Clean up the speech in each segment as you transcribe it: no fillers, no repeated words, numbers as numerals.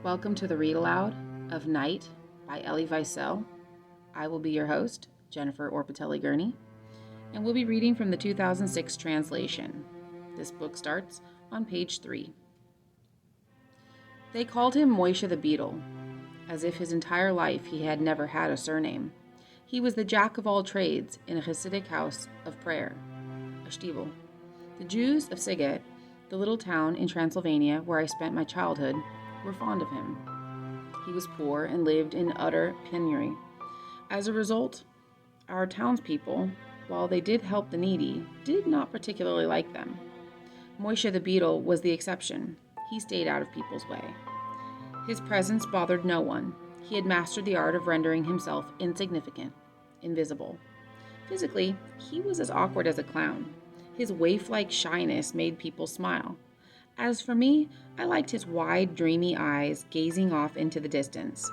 Welcome to the Read Aloud of Night by Ellie Wiesel. I will be your host, Jennifer Orpatelli-Gurney, and we'll be reading from the 2006 translation. This book starts on page 3. They called him Moishe the beetle, as if his entire life he had never had a surname. He was the jack of all trades in a Hasidic house of prayer, a shtibel. The Jews of Siget, the little town in Transylvania where I spent my childhood, were fond of him. He was poor and lived in utter penury. As a result, our townspeople, while they did help the needy, did not particularly like them. Moishe the beetle was the exception. He stayed out of people's way. His presence bothered no one. He had mastered the art of rendering himself insignificant, invisible. Physically, he was as awkward as a clown. His waif-like shyness made people smile. As for me, I liked his wide, dreamy eyes gazing off into the distance.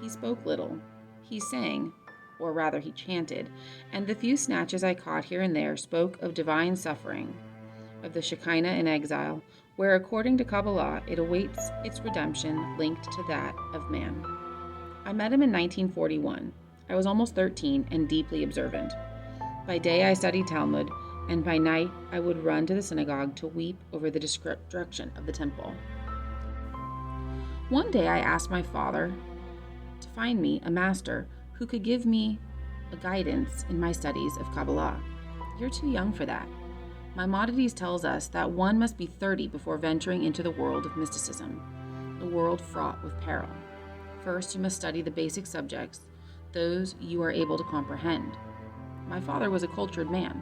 He spoke little. He sang, or rather he chanted, and the few snatches I caught here and there spoke of divine suffering, of the Shekinah in exile, where according to Kabbalah it awaits its redemption linked to that of man. I met him in 1941. I was almost 13 and deeply observant. By day I studied Talmud, and by night I would run to the synagogue to weep over the destruction of the temple. One day I asked my father to find me a master who could give me a guidance in my studies of Kabbalah. You're too young for that. Maimonides tells us that one must be 30 before venturing into the world of mysticism, a world fraught with peril. First, you must study the basic subjects, those you are able to comprehend. My father was a cultured man,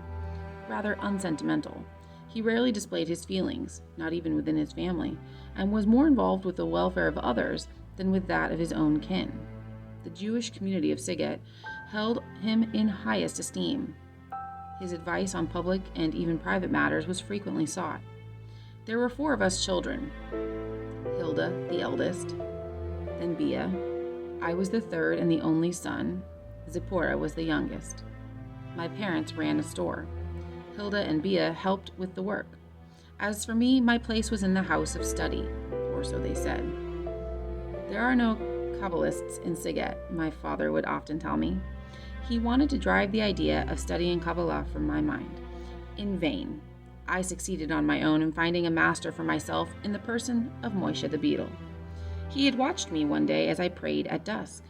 rather unsentimental. He rarely displayed his feelings, not even within his family, and was more involved with the welfare of others than with that of his own kin. The Jewish community of Siget held him in highest esteem. His advice on public and even private matters was frequently sought. There were 4 of us children. Hilda, the eldest, then Bia. I was the third and the only son. Zipporah was the youngest. My parents ran a store. Hilda and Bia helped with the work. As for me, my place was in the house of study, or so they said. There are no Kabbalists in Siget, my father would often tell me. He wanted to drive the idea of studying Kabbalah from my mind. In vain. I succeeded on my own in finding a master for myself in the person of Moishe the beetle. He had watched me one day as I prayed at dusk.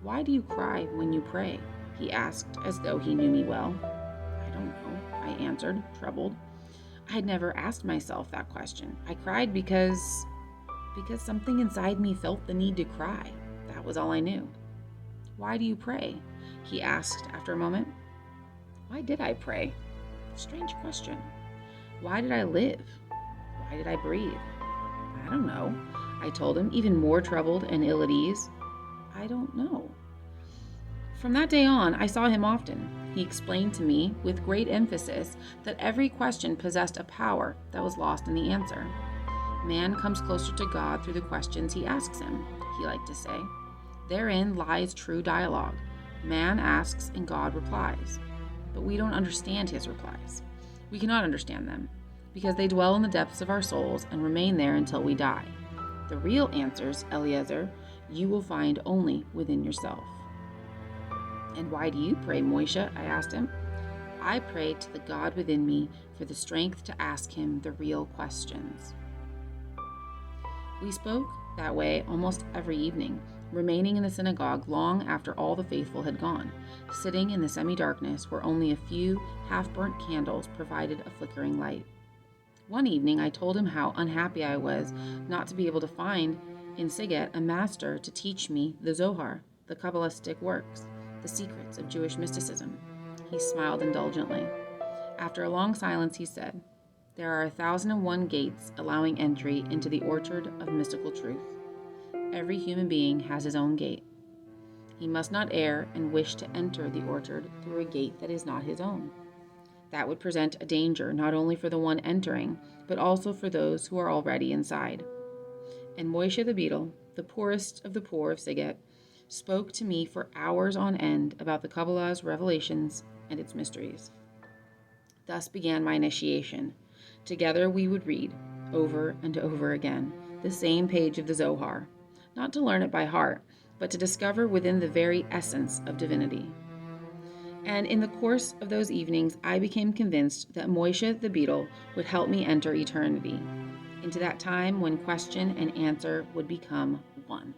"Why do you cry when you pray?" he asked, as though he knew me well. "I don't know," I answered, troubled. I had never asked myself that question. I cried because something inside me felt the need to cry. That was all I knew. "Why do you pray?" he asked after a moment. Why did I pray? Strange question. Why did I live? Why did I breathe? I don't know, I told him, even more troubled and ill at ease. I don't know. From that day on, I saw him often. He explained to me with great emphasis that every question possessed a power that was lost in the answer. Man comes closer to God through the questions he asks him, he liked to say. Therein lies true dialogue. Man asks and God replies. But we don't understand his replies. We cannot understand them, because they dwell in the depths of our souls and remain there until we die. The real answers, Eliezer, you will find only within yourself. And why do you pray, Moishe? I asked him. I pray to the God within me for the strength to ask him the real questions. We spoke that way almost every evening, remaining in the synagogue long after all the faithful had gone, sitting in the semi-darkness where only a few half-burnt candles provided a flickering light. One evening I told him how unhappy I was not to be able to find in Siget a master to teach me the Zohar, the Kabbalistic works, the secrets of Jewish mysticism. He smiled indulgently. After a long silence, he said, "There are 1,001 gates allowing entry into the orchard of mystical truth. Every human being has his own gate. He must not err and wish to enter the orchard through a gate that is not his own. That would present a danger not only for the one entering, but also for those who are already inside." And Moishe the beetle, the poorest of the poor of Siget, spoke to me for hours on end about the Kabbalah's revelations and its mysteries. Thus began my initiation. Together we would read, over and over again, the same page of the Zohar, not to learn it by heart, but to discover within the very essence of divinity. And in the course of those evenings, I became convinced that Moishe the beetle would help me enter eternity, into that time when question and answer would become one.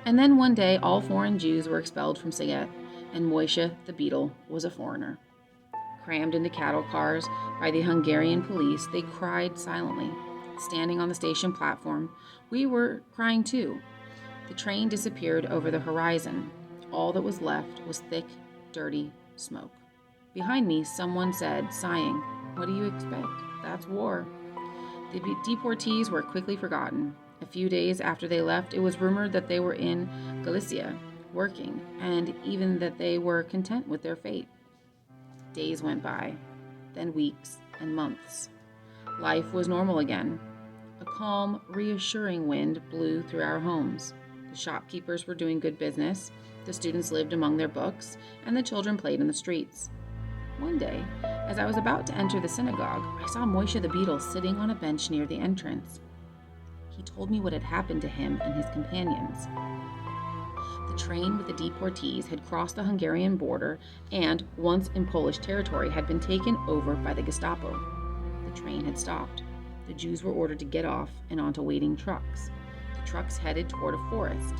And then one day, all foreign Jews were expelled from Saget, and Moishe the beetle was a foreigner. Crammed into cattle cars by the Hungarian police, they cried silently. Standing on the station platform, we were crying too. The train disappeared over the horizon. All that was left was thick, dirty smoke. Behind me, someone said, sighing, "What do you expect? That's war." The deportees were quickly forgotten. A few days after they left, it was rumored that they were in Galicia, working, and even that they were content with their fate. Days went by, then weeks and months. Life was normal again. A calm, reassuring wind blew through our homes. The shopkeepers were doing good business, the students lived among their books, and the children played in the streets. One day, as I was about to enter the synagogue, I saw Moishe the beetle sitting on a bench near the entrance. He told me what had happened to him and his companions. The train with the deportees had crossed the Hungarian border and, once in Polish territory, had been taken over by the Gestapo. The train had stopped. The Jews were ordered to get off and onto waiting trucks. The trucks headed toward a forest.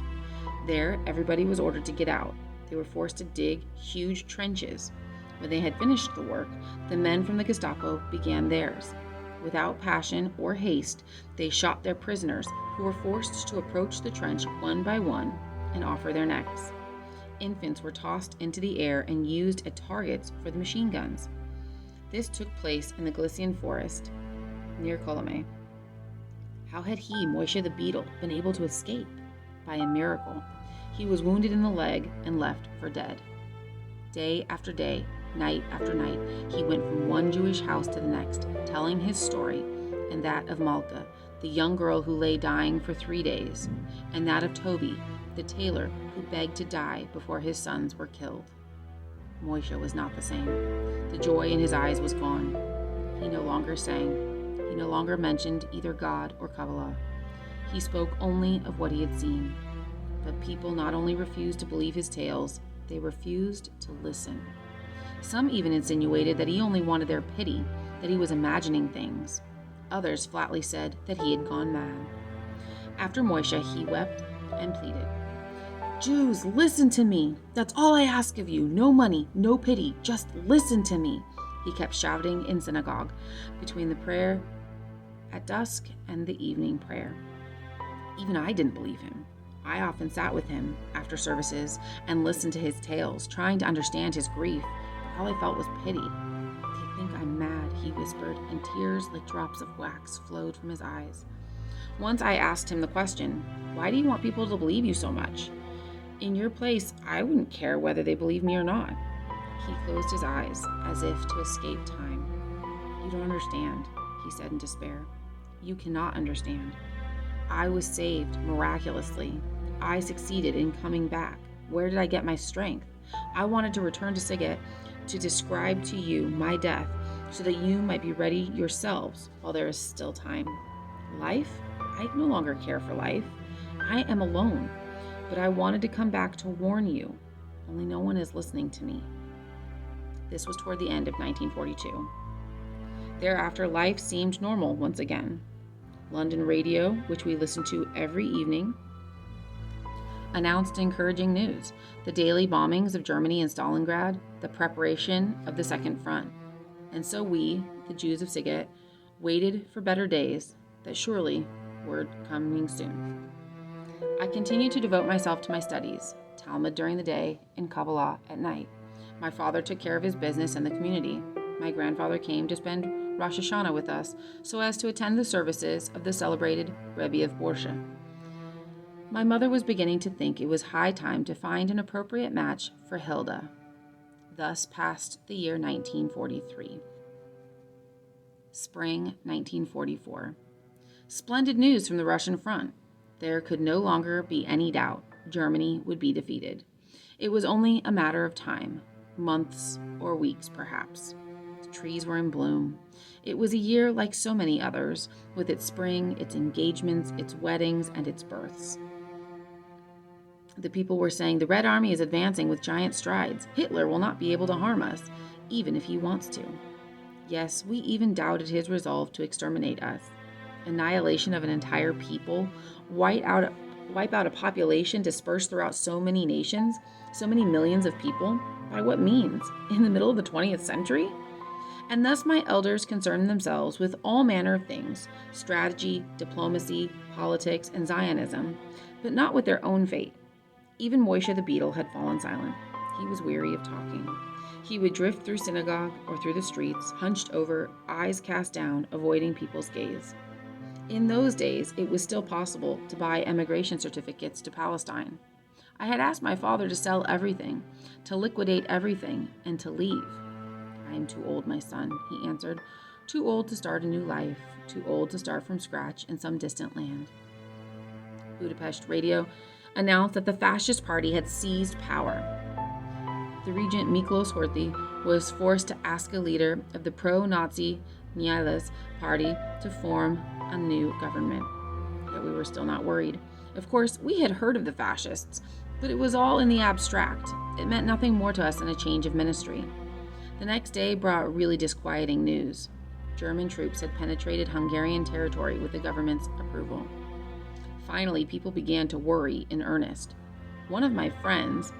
There, everybody was ordered to get out. They were forced to dig huge trenches. When they had finished the work, the men from the Gestapo began theirs. Without passion or haste, they shot their prisoners, who were forced to approach the trench one by one and offer their necks. Infants were tossed into the air and used as targets for the machine guns. This took place in the Galician forest near Colome. How had he, Moishe the beetle, been able to escape? By a miracle. He was wounded in the leg and left for dead. Day after day, night after night, he went from one Jewish house to the next, telling his story, and that of Malka, the young girl who lay dying for 3 days, and that of Toby, the tailor who begged to die before his sons were killed. Moishe was not the same. The joy in his eyes was gone. He no longer sang. He no longer mentioned either God or Kabbalah. He spoke only of what he had seen. But people not only refused to believe his tales, they refused to listen. Some even insinuated that he only wanted their pity, that he was imagining things. Others flatly said that he had gone mad. After Moishe, he wept and pleaded. "Jews, listen to me. That's all I ask of you. No money, no pity. Just listen to me," he kept shouting in synagogue, between the prayer at dusk and the evening prayer. Even I didn't believe him. I often sat with him after services and listened to his tales, trying to understand his grief, but all I felt was pity. "They think I'm mad," he whispered, and tears like drops of wax flowed from his eyes. Once I asked him the question, "Why do you want people to believe you so much? In your place, I wouldn't care whether they believe me or not." He closed his eyes as if to escape time. "You don't understand," he said in despair. "You cannot understand. I was saved miraculously. I succeeded in coming back. Where did I get my strength? I wanted to return to Saget to describe to you my death so that you might be ready yourselves while there is still time. Life? I no longer care for life. I am alone. But I wanted to come back to warn you. Only no one is listening to me." This was toward the end of 1942. Thereafter, life seemed normal once again. London radio, which we listened to every evening, announced encouraging news: the daily bombings of Germany and Stalingrad, the preparation of the Second Front. And so we, the Jews of Saget, waited for better days that surely were coming soon. I continued to devote myself to my studies, Talmud during the day and Kabbalah at night. My father took care of his business and the community. My grandfather came to spend Rosh Hashanah with us so as to attend the services of the celebrated Rebbe of Borsche. My mother was beginning to think it was high time to find an appropriate match for Hilda. Thus passed the year 1943. Spring 1944. Splendid news from the Russian front. There could no longer be any doubt. Germany would be defeated. It was only a matter of time, months or weeks perhaps. The trees were in bloom. It was a year like so many others, with its spring, its engagements, its weddings, and its births. The people were saying, the Red Army is advancing with giant strides. Hitler will not be able to harm us, even if he wants to. Yes, we even doubted his resolve to exterminate us. Annihilation of an entire people, wipe out a population dispersed throughout so many nations, so many millions of people. By what means? In the middle of the 20th century? And thus my elders concerned themselves with all manner of things, strategy, diplomacy, politics, and Zionism, but not with their own fate. Even Moishe the beetle had fallen silent. He was weary of talking. He would drift through synagogue or through the streets, hunched over, eyes cast down, avoiding people's gaze. In those days, it was still possible to buy emigration certificates to Palestine. I had asked my father to sell everything, to liquidate everything, and to leave. I am too old, my son, he answered. Too old to start a new life, too old to start from scratch in some distant land. Budapest radio announced that the fascist party had seized power. The regent Miklos Horthy was forced to ask a leader of the pro-Nazi Nyilas party to form a new government. Yet we were still not worried. Of course, we had heard of the fascists, but it was all in the abstract. It meant nothing more to us than a change of ministry. The next day brought really disquieting news. German troops had penetrated Hungarian territory with the government's approval. Finally, people began to worry in earnest. One of my friends,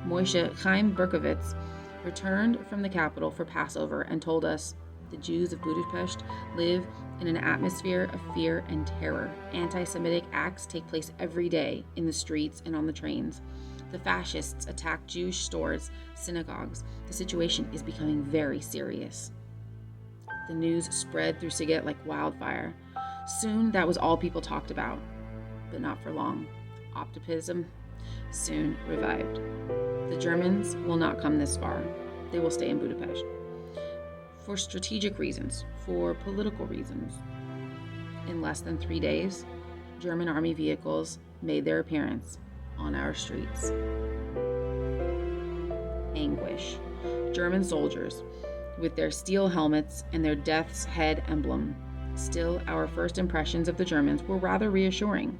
Moishe Chaim Berkovitz, returned from the capital for Passover and told us the Jews of Budapest live in an atmosphere of fear and terror. Anti-Semitic acts take place every day in the streets and on the trains. The fascists attack Jewish stores, synagogues. The situation is becoming very serious. The news spread through Siget like wildfire. Soon that was all people talked about, but not for long. Optimism soon revived. The Germans will not come this far. They will stay in Budapest. For strategic reasons, for political reasons. In less than 3 days, German army vehicles made their appearance on our streets. Anguish. German soldiers, with their steel helmets and their death's head emblem. Still, our first impressions of the Germans were rather reassuring.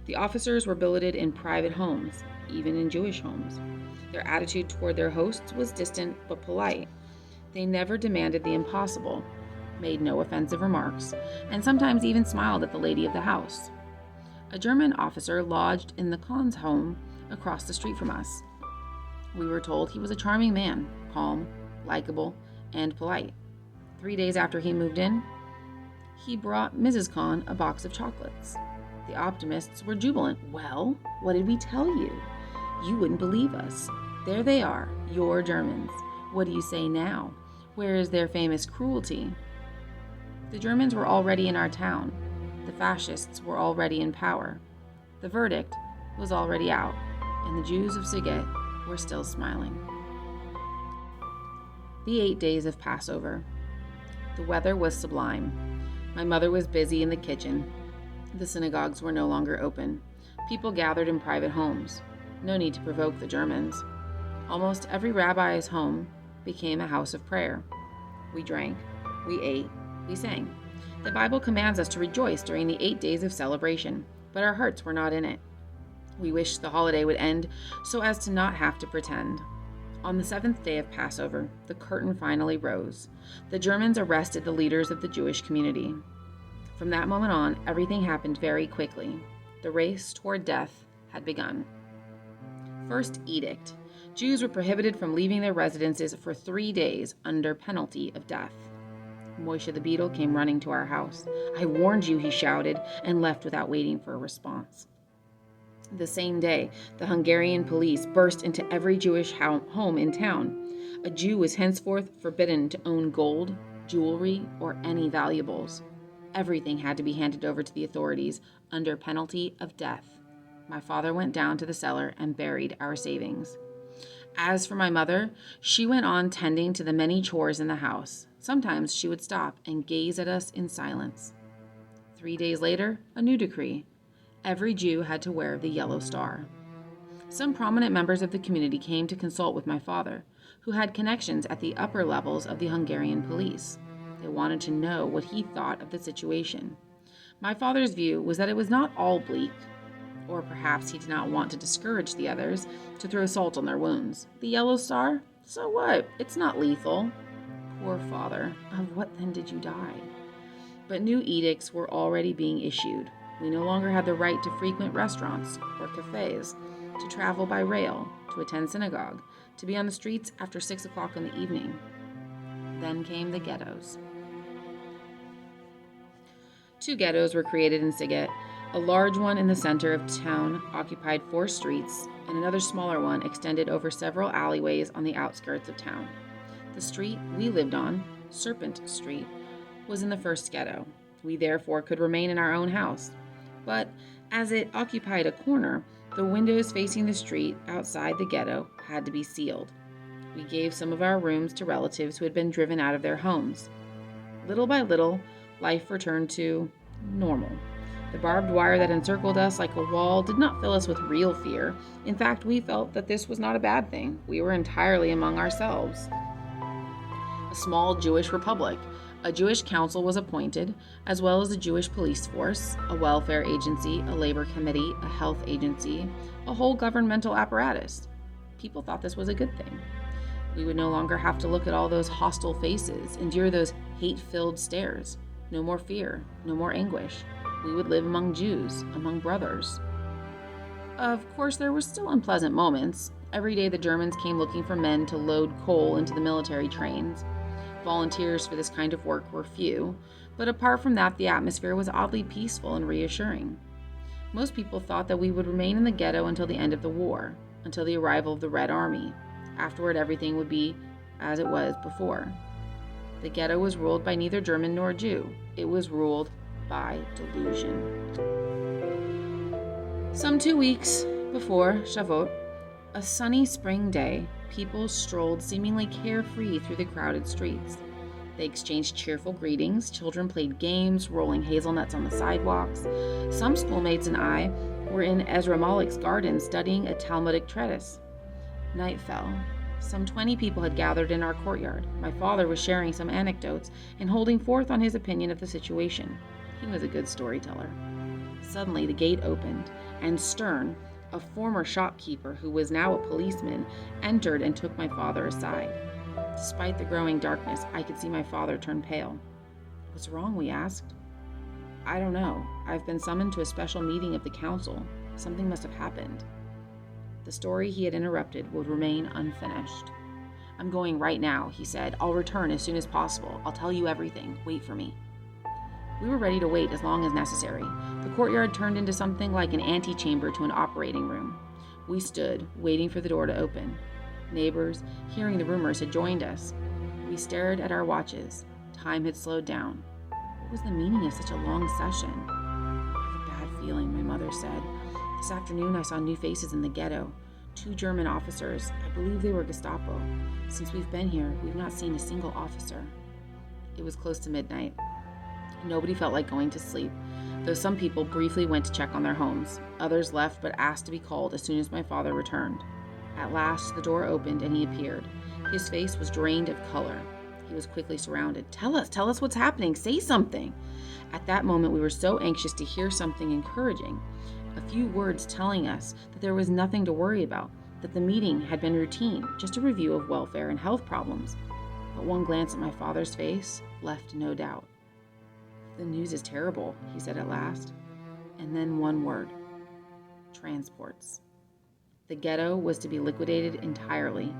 The officers were billeted in private homes, even in Jewish homes. Their attitude toward their hosts was distant but polite. They never demanded the impossible, made no offensive remarks, and sometimes even smiled at the lady of the house. A German officer lodged in the Kahn's home across the street from us. We were told he was a charming man, calm, likable, and polite. 3 days after he moved in, he brought Mrs. Kahn a box of chocolates. The optimists were jubilant. Well, what did we tell you? You wouldn't believe us. There they are, your Germans. What do you say now? Where is their famous cruelty? The Germans were already in our town. The fascists were already in power. The verdict was already out, and the Jews of Siget were still smiling. The 8 days of Passover. The weather was sublime. My mother was busy in the kitchen. The synagogues were no longer open. People gathered in private homes. No need to provoke the Germans. Almost every rabbi's home became a house of prayer. We drank, we ate, we sang. The Bible commands us to rejoice during the 8 days of celebration, but our hearts were not in it. We wished the holiday would end so as to not have to pretend. On the 7th day of Passover, the curtain finally rose. The Germans arrested the leaders of the Jewish community. From that moment on, everything happened very quickly. The race toward death had begun. First edict. Jews were prohibited from leaving their residences for 3 days under penalty of death. Moishe the beetle came running to our house. I warned you, he shouted, and left without waiting for a response. The same day, the Hungarian police burst into every Jewish home in town. A Jew was henceforth forbidden to own gold, jewelry, or any valuables. Everything had to be handed over to the authorities under penalty of death. My father went down to the cellar and buried our savings. As for my mother, she went on tending to the many chores in the house. Sometimes she would stop and gaze at us in silence. 3 days later, a new decree. Every Jew had to wear the yellow star. Some prominent members of the community came to consult with my father, who had connections at the upper levels of the Hungarian police. They wanted to know what he thought of the situation. My father's view was that it was not all bleak, or perhaps he did not want to discourage the others to throw salt on their wounds. The yellow star? So what? It's not lethal. Poor father. Of what then did you die? But new edicts were already being issued. We no longer had the right to frequent restaurants or cafes, to travel by rail, to attend synagogue, to be on the streets after 6 o'clock in the evening. Then came the ghettos. 2 ghettos were created in Siget. A large one in the center of town occupied 4 streets, and another smaller one extended over several alleyways on the outskirts of town. The street we lived on, Serpent Street, was in the first ghetto. We therefore could remain in our own house. But as it occupied a corner, the windows facing the street outside the ghetto had to be sealed. We gave some of our rooms to relatives who had been driven out of their homes. Little by little, life returned to normal. The barbed wire that encircled us like a wall did not fill us with real fear. In fact, we felt that this was not a bad thing. We were entirely among ourselves. A small Jewish republic. A Jewish council was appointed, as well as a Jewish police force, a welfare agency, a labor committee, a health agency, a whole governmental apparatus. People thought this was a good thing. We would no longer have to look at all those hostile faces, endure those hate-filled stares. No more fear, no more anguish. We would live among Jews, among brothers. Of course, there were still unpleasant moments. Every day the Germans came looking for men to load coal into the military trains. Volunteers for this kind of work were few, but apart from that, the atmosphere was oddly peaceful and reassuring. Most people thought that we would remain in the ghetto until the end of the war, until the arrival of the Red Army. Afterward, everything would be as it was before. The ghetto was ruled by neither German nor Jew. It was ruled by delusion. Some 2 weeks before Shavuot, a sunny spring day, people strolled seemingly carefree through the crowded streets. They exchanged cheerful greetings, children played games, rolling hazelnuts on the sidewalks. Some schoolmates and I were in Ezra Malick's garden studying a Talmudic treatise. Night fell. Some 20 people had gathered in our courtyard. My father was sharing some anecdotes and holding forth on his opinion of the situation. He was a good storyteller. Suddenly the gate opened, and Stern, a former shopkeeper who was now a policeman, entered and took my father aside. Despite the growing darkness, I could see my father turn pale. "What's wrong?" we asked. "I don't know. I've been summoned to a special meeting of the council. Something must have happened." The story he had interrupted would remain unfinished. "I'm going right now," he said. "I'll return as soon as possible. I'll tell you everything. Wait for me." We were ready to wait as long as necessary. The courtyard turned into something like an antechamber to an operating room. We stood, waiting for the door to open. Neighbors, hearing the rumors, had joined us. We stared at our watches. Time had slowed down. What was the meaning of such a long session? "I have a bad feeling," my mother said. "This afternoon I saw new faces in the ghetto. 2 German officers. I believe they were Gestapo. Since we've been here, we've not seen a single officer." It was close to midnight. Nobody felt like going to sleep, though some people briefly went to check on their homes. Others left but asked to be called as soon as my father returned. At last, the door opened and he appeared. His face was drained of color. He was quickly surrounded. Tell us what's happening. Say something." At that moment, we were so anxious to hear something encouraging. A few words telling us that there was nothing to worry about, that the meeting had been routine, just a review of welfare and health problems. But one glance at my father's face left no doubt. "The news is terrible," he said at last. And then one word: transports. The ghetto was to be liquidated entirely.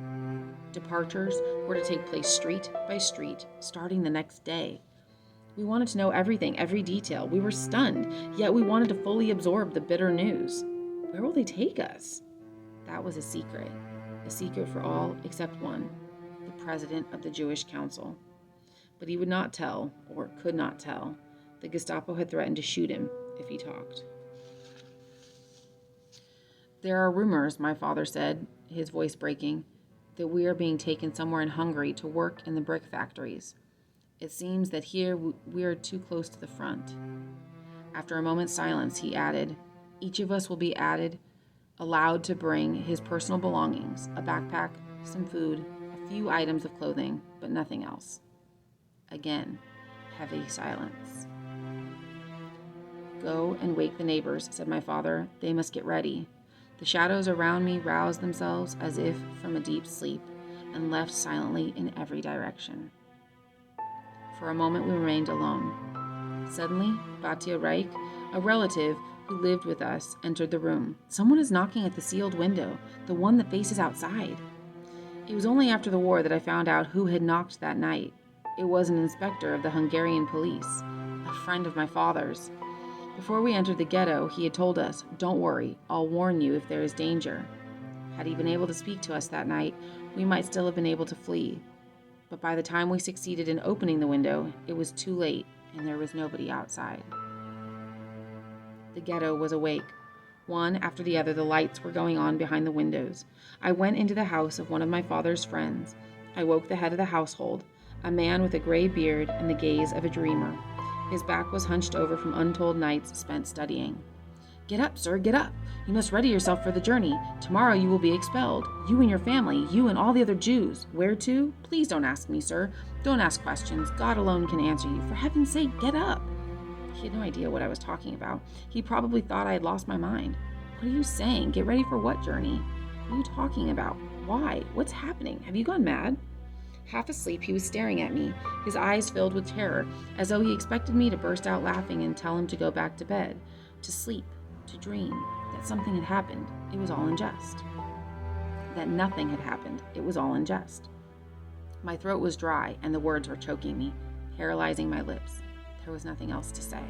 Departures were to take place street by street, starting the next day. We wanted to know everything, every detail. We were stunned, yet we wanted to fully absorb the bitter news. Where will they take us? That was a secret for all except one, the president of the Jewish Council. But he would not tell, or could not tell. The Gestapo had threatened to shoot him if he talked. "There are rumors," my father said, his voice breaking, "that we are being taken somewhere in Hungary to work in the brick factories. It seems that here we are too close to the front." After a moment's silence, he added, "Each of us will be allowed to bring his personal belongings, a backpack, some food, a few items of clothing, but nothing else. Again, heavy silence. "Go and wake the neighbors," said my father. "They must get ready." The shadows around me roused themselves as if from a deep sleep and left silently in every direction. For a moment we remained alone. Suddenly, Batya Reich, a relative who lived with us, entered the room. "Someone is knocking at the sealed window, the one that faces outside." It was only after the war that I found out who had knocked that night. It was an inspector of the Hungarian police, a friend of my father's. Before we entered the ghetto, he had told us, "Don't worry, I'll warn you if there is danger." Had he been able to speak to us that night, we might still have been able to flee. But by the time we succeeded in opening the window, it was too late, and there was nobody outside. The ghetto was awake. One after the other, the lights were going on behind the windows. I went into the house of one of my father's friends. I woke the head of the household, a man with a gray beard and the gaze of a dreamer. His back was hunched over from untold nights spent studying. "Get up, sir, get up. You must ready yourself for the journey. Tomorrow you will be expelled. You and your family, you and all the other Jews. Where to? Please don't ask me, sir. Don't ask questions. God alone can answer you. For heaven's sake, get up." He had no idea what I was talking about. He probably thought I had lost my mind. "What are you saying? Get ready for what journey? What are you talking about? Why? What's happening? Have you gone mad?" Half asleep, he was staring at me, his eyes filled with terror, as though he expected me to burst out laughing and tell him to go back to bed, to sleep, to dream, that something had happened. It was all in jest. That nothing had happened. It was all in jest. My throat was dry, and the words were choking me, paralyzing my lips. There was nothing else to say.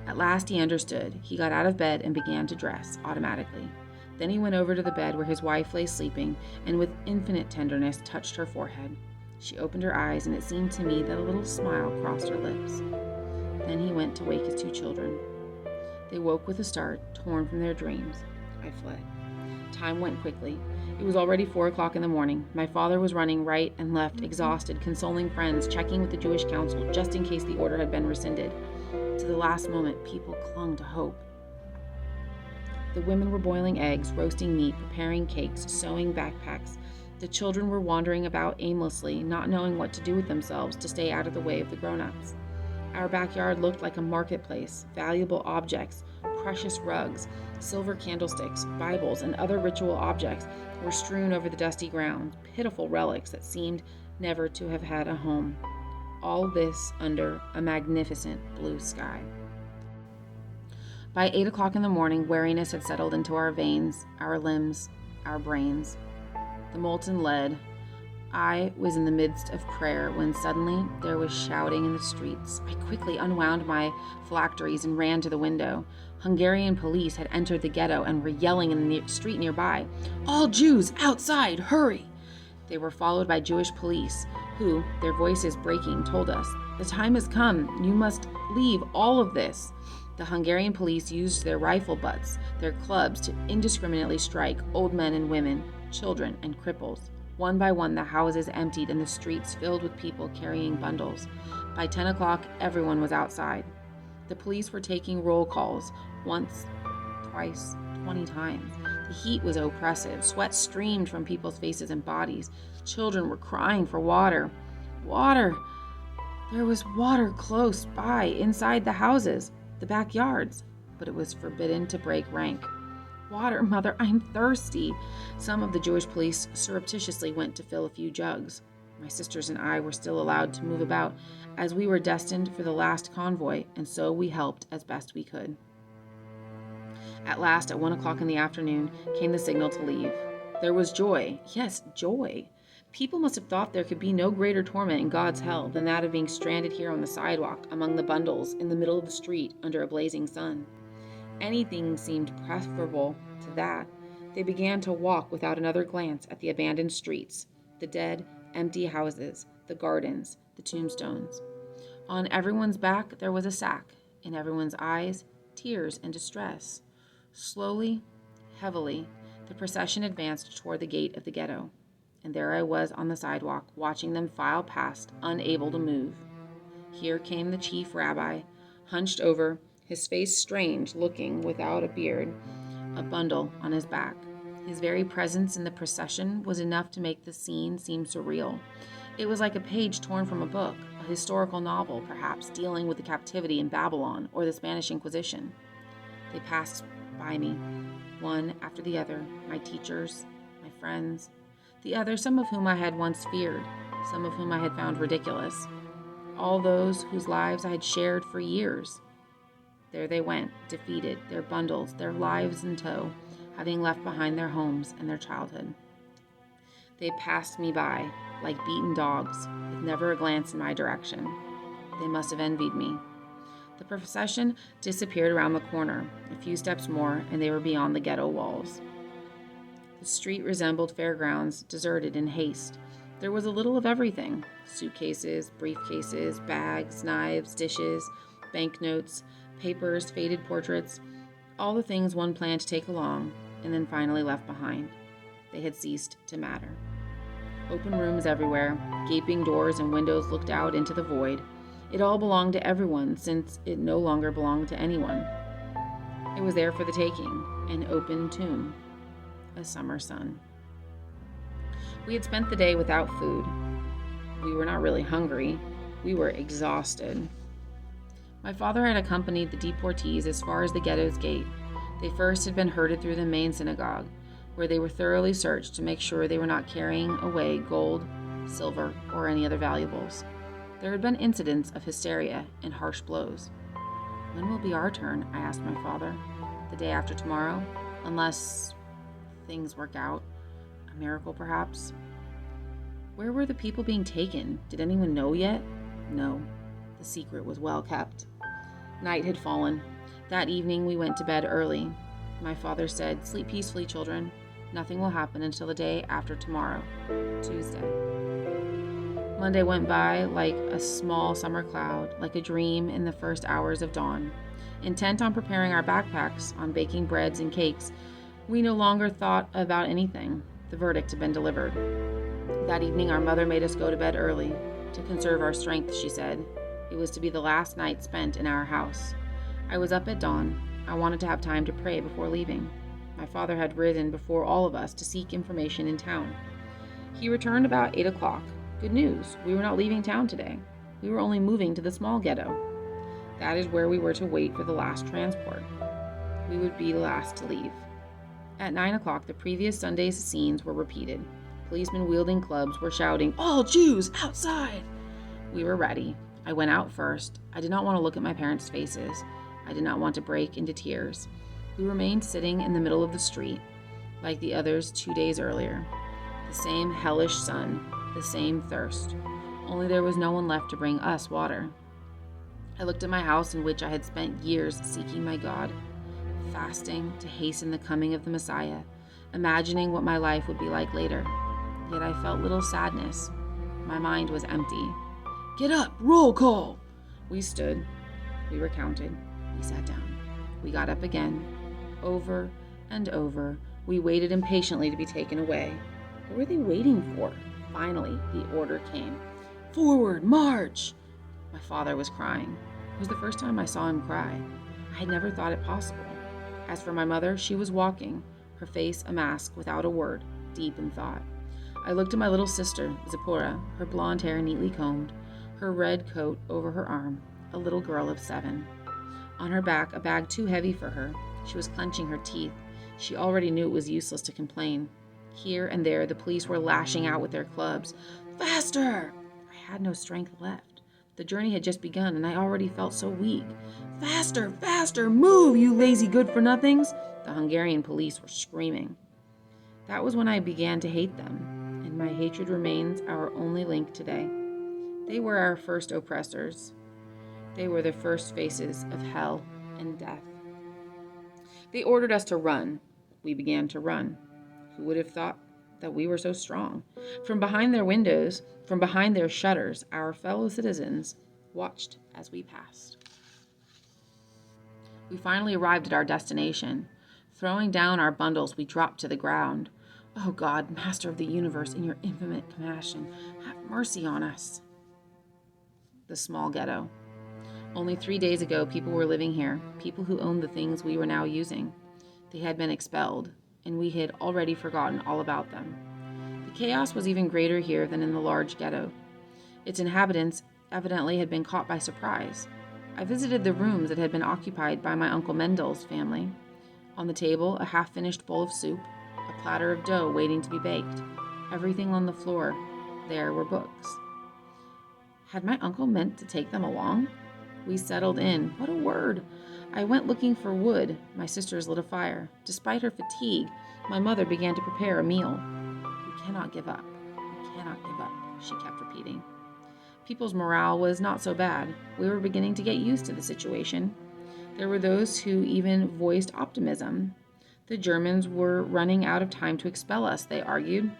At last he understood. He got out of bed and began to dress, automatically. Then he went over to the bed where his wife lay sleeping, and with infinite tenderness touched her forehead. She opened her eyes, and it seemed to me that a little smile crossed her lips. Then he went to wake his two children. They woke with a start, torn from their dreams. I fled. Time went quickly. It was already 4 o'clock in the morning. My father was running right and left, exhausted, consoling friends, checking with the Jewish council just in case the order had been rescinded. To the last moment, people clung to hope. The women were boiling eggs, roasting meat, preparing cakes, sewing backpacks. The children were wandering about aimlessly, not knowing what to do with themselves to stay out of the way of the grown-ups. Our backyard looked like a marketplace. Valuable objects, precious rugs, silver candlesticks, Bibles, and other ritual objects were strewn over the dusty ground, pitiful relics that seemed never to have had a home. All this under a magnificent blue sky. By 8 o'clock in the morning, weariness had settled into our veins, our limbs, our brains. The molten lead. I was in the midst of prayer when suddenly there was shouting in the streets. I quickly unwound my phylacteries and ran to the window. Hungarian police had entered the ghetto and were yelling in the street nearby, "All Jews, outside, hurry!" They were followed by Jewish police, who, their voices breaking, told us, "The time has come. You must leave all of this." The Hungarian police used their rifle butts, their clubs, to indiscriminately strike old men and women, children and cripples. One by one, the houses emptied and the streets filled with people carrying bundles. By 10 o'clock, everyone was outside. The police were taking roll calls, once, twice, 20 times. The heat was oppressive. Sweat streamed from people's faces and bodies. Children were crying for water. Water! There was water close by, inside the houses, the backyards, but it was forbidden to break rank. "Water, mother, I'm thirsty." Some of the Jewish police surreptitiously went to fill a few jugs. My sisters and I were still allowed to move about, as we were destined for the last convoy, and so we helped as best we could. At last, at 1 o'clock in the afternoon, came the signal to leave. There was joy. Yes, joy. People must have thought there could be no greater torment in God's hell than that of being stranded here on the sidewalk among the bundles in the middle of the street under a blazing sun. Anything seemed preferable to that. They began to walk without another glance at the abandoned streets, the dead, empty houses, the gardens, the tombstones. On everyone's back there was a sack, in everyone's eyes, tears and distress. Slowly, heavily, the procession advanced toward the gate of the ghetto, and there I was on the sidewalk, watching them file past, unable to move. Here came the chief rabbi, hunched over, his face strange looking without a beard, a bundle on his back. His very presence in the procession was enough to make the scene seem surreal. It was like a page torn from a book, a historical novel, perhaps, dealing with the captivity in Babylon or the Spanish Inquisition. They passed by me, one after the other, my teachers, my friends, the others, some of whom I had once feared, some of whom I had found ridiculous, all those whose lives I had shared for years. There they went, defeated, their bundles, their lives in tow, having left behind their homes and their childhood. They passed me by, like beaten dogs, with never a glance in my direction. They must have envied me. The procession disappeared around the corner. A few steps more, and they were beyond the ghetto walls. The street resembled fairgrounds, deserted in haste. There was a little of everything: suitcases, briefcases, bags, knives, dishes, banknotes, papers, faded portraits, all the things one planned to take along and then finally left behind. They had ceased to matter. Open rooms everywhere, gaping doors and windows looked out into the void. It all belonged to everyone, since it no longer belonged to anyone. It was there for the taking, an open tomb, a summer sun. We had spent the day without food. We were not really hungry. We were exhausted. My father had accompanied the deportees as far as the ghetto's gate. They first had been herded through the main synagogue, where they were thoroughly searched to make sure they were not carrying away gold, silver, or any other valuables. There had been incidents of hysteria and harsh blows. When will be our turn? I asked my father. The day after tomorrow, unless things work out. A miracle, perhaps. Where were the people being taken? Did anyone know yet? No. The secret was well kept. Night had fallen. That evening we went to bed early. My father said, "Sleep peacefully, children. Nothing will happen until the day after tomorrow, Tuesday." Monday went by like a small summer cloud, like a dream in the first hours of dawn. Intent on preparing our backpacks, on baking breads and cakes, we no longer thought about anything. The verdict had been delivered. That evening our mother made us go to bed early. To conserve our strength, she said. It was to be the last night spent in our house. I was up at dawn. I wanted to have time to pray before leaving. My father had ridden before all of us to seek information in town. He returned about 8 o'clock. Good news, we were not leaving town today. We were only moving to the small ghetto. That is where we were to wait for the last transport. We would be the last to leave. At 9 o'clock, the previous Sunday's scenes were repeated. Policemen wielding clubs were shouting, "All Jews, outside!" We were ready. I went out first. I did not want to look at my parents' faces. I did not want to break into tears. We remained sitting in the middle of the street, like the others 2 days earlier. The same hellish sun, the same thirst. Only there was no one left to bring us water. I looked at my house in which I had spent years seeking my God, fasting to hasten the coming of the Messiah, imagining what my life would be like later. Yet I felt little sadness. My mind was empty. "Get up! Roll call!" We stood. We were counted. We sat down. We got up again. Over and over, we waited impatiently to be taken away. What were they waiting for? Finally, the order came. "Forward, march!" My father was crying. It was the first time I saw him cry. I had never thought it possible. As for my mother, she was walking, her face a mask without a word, deep in thought. I looked at my little sister, Zipporah, her blonde hair neatly combed, her red coat over her arm, a little girl of 7. On her back, a bag too heavy for her. She was clenching her teeth. She already knew it was useless to complain. Here and there, the police were lashing out with their clubs. "Faster!" I had no strength left. The journey had just begun, and I already felt so weak. "Faster, faster! Move, you lazy good-for-nothings!" The Hungarian police were screaming. That was when I began to hate them, and my hatred remains our only link today. They were our first oppressors. They were the first faces of hell and death. They ordered us to run. We began to run. Who would have thought that we were so strong? From behind their windows, from behind their shutters, our fellow citizens watched as we passed. We finally arrived at our destination. Throwing down our bundles, we dropped to the ground. "Oh God, Master of the universe, in your infinite compassion, have mercy on us." The small ghetto. Only 3 days ago, people were living here, people who owned the things we were now using. They had been expelled. and we had already forgotten all about them. The chaos was even greater here than in the large ghetto. Its inhabitants evidently had been caught by surprise. I visited the rooms that had been occupied by my Uncle Mendel's family. On the table, a half-finished bowl of soup, a platter of dough waiting to be baked. Everything on the floor there were books. Had my uncle meant to take them along? We settled in. What a word! I went looking for wood. My sisters lit a fire. Despite her fatigue, my mother began to prepare a meal. We cannot give up. We cannot give up, she kept repeating. People's morale was not so bad. We were beginning to get used to the situation. There were those who even voiced optimism. The Germans were running out of time to expel us, they argued.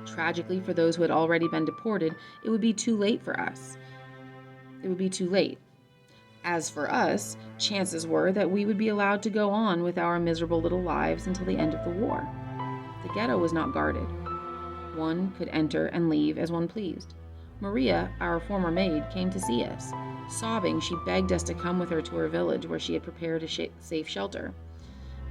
Tragically, for those who had already been deported, it would be too late for us. It would be too late. As for us, chances were that we would be allowed to go on with our miserable little lives until the end of the war. The ghetto was not guarded. One could enter and leave as one pleased. Maria, our former maid, came to see us. Sobbing, she begged us to come with her to her village where she had prepared a safe shelter.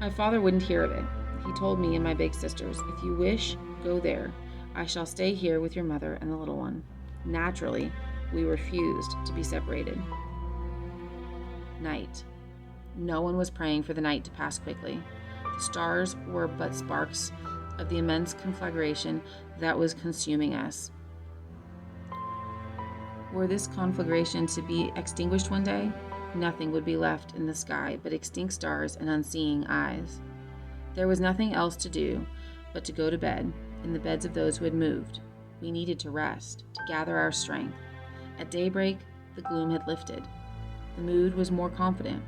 My father wouldn't hear of it. He told me and my big sisters, "If you wish, go there. I shall stay here with your mother and the little one." Naturally, we refused to be separated. Night. No one was praying for the night to pass quickly. The stars were but sparks of the immense conflagration that was consuming us. Were this conflagration to be extinguished one day, nothing would be left in the sky but extinct stars and unseeing eyes. There was nothing else to do but to go to bed, in the beds of those who had moved. We needed to rest, to gather our strength. At daybreak, the gloom had lifted. The mood was more confident.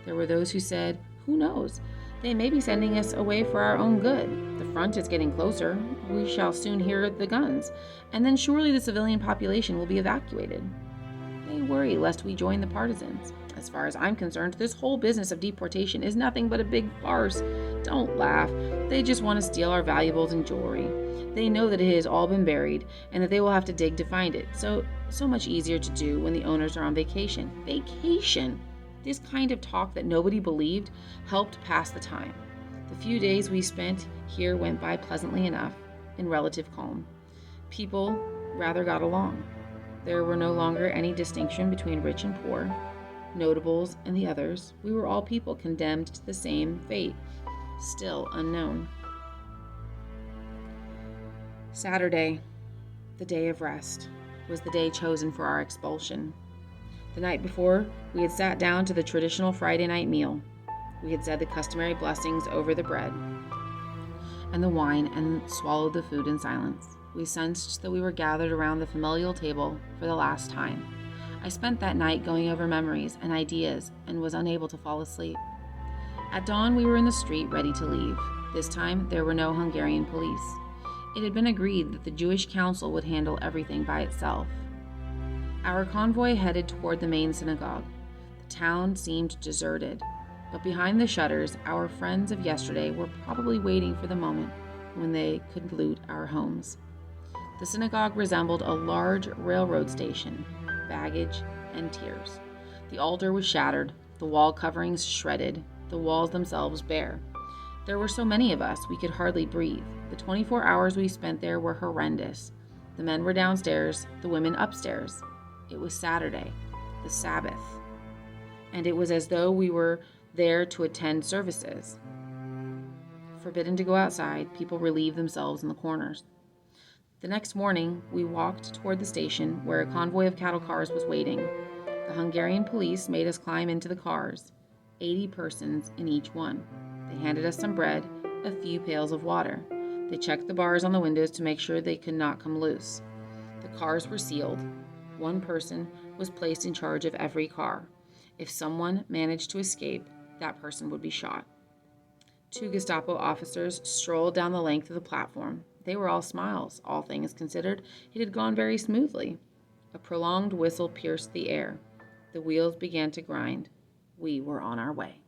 There were those who said, "Who knows? They may be sending us away for our own good. The front is getting closer. We shall soon hear the guns, and then surely the civilian population will be evacuated." They worry lest we join the partisans. As far as I'm concerned, this whole business of deportation is nothing but a big farce. Don't laugh. They just want to steal our valuables and jewelry. They know that it has all been buried and that they will have to dig to find it. So much easier to do when the owners are on vacation. Vacation! This kind of talk that nobody believed helped pass the time. The few days we spent here went by pleasantly enough, in relative calm. People rather got along. There were no longer any distinction between rich and poor, notables and the others. We were all people condemned to the same fate, still unknown. Saturday, the day of rest, was the day chosen for our expulsion. The night before, we had sat down to the traditional Friday night meal. We had said the customary blessings over the bread and the wine and swallowed the food in silence. We sensed that we were gathered around the familial table for the last time. I spent that night going over memories and ideas and was unable to fall asleep. At dawn, we were in the street ready to leave. This time, there were no Hungarian police. It had been agreed that the Jewish Council would handle everything by itself. Our convoy headed toward the main synagogue. The town seemed deserted, but behind the shutters, our friends of yesterday were probably waiting for the moment when they could loot our homes. The synagogue resembled a large railroad station, baggage and tears. The altar was shattered, the wall coverings shredded, the walls themselves bare. There were so many of us, we could hardly breathe. The 24 hours we spent there were horrendous. The men were downstairs, the women upstairs. It was Saturday, the Sabbath, and it was as though we were there to attend services. Forbidden to go outside, people relieved themselves in the corners. The next morning, we walked toward the station where a convoy of cattle cars was waiting. The Hungarian police made us climb into the cars, 80 persons in each one. They handed us some bread, a few pails of water. They checked the bars on the windows to make sure they could not come loose. The cars were sealed. One person was placed in charge of every car. If someone managed to escape, that person would be shot. 2 Gestapo officers strolled down the length of the platform. They were all smiles. All things considered, it had gone very smoothly. A prolonged whistle pierced the air. The wheels began to grind. We were on our way.